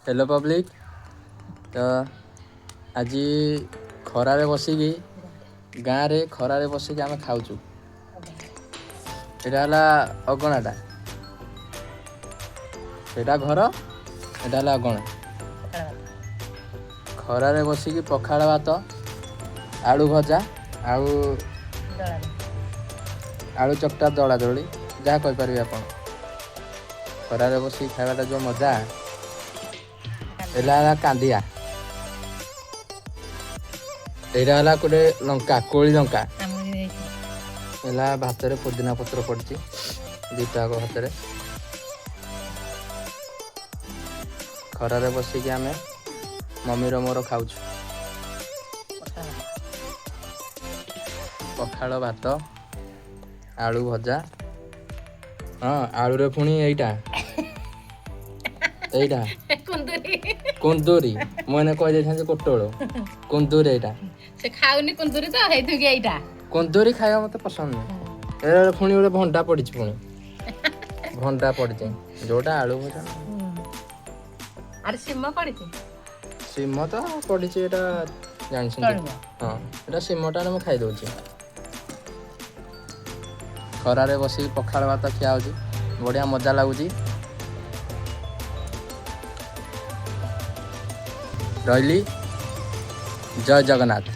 Hello public. तो आज खरारे बसिकी गाँव रे खरारे बसिकी आम खाऊचु। एटा हला अगणाटा, सेटा घर, एटा हला अगणा। खरारे बसिकी पखाड़ भात, आलू भजा, आलू चकटा, दला दली जहाँ कहीपर आप खरारे बसिकी खावाटा जो मजा एला कांदिया। एटा हला गोटे लंका, कोली लंका एला भात रे पुदीना पत्र पड़ची दीटा भात रे। खरारे बसिकी आमे मम्मी रो मोर खाऊछु पखाड़ भात, आलू भजा। हाँ आलू रे पुणी एइटा कुंदूरी मैंने कह दे कोटोल कुंदूरी एइटा से खाउनी कुंदूरी तो हेतु के एइटा कुंदूरी खाया मते पसंद नहीं। ए पुणी गोटे भंडा पड़िछ, पुणी भंडा पड़िछ जोटा आलू भजा। अरे सिम पड़िछ, सिम तो पड़िछ एटा जानछन। हां एटा सिमटा मैं खाई दउची। खरारे बसी पखाड़ भात खिया होची, बढ़िया मजा लागुची। रही जय जगन्नाथ।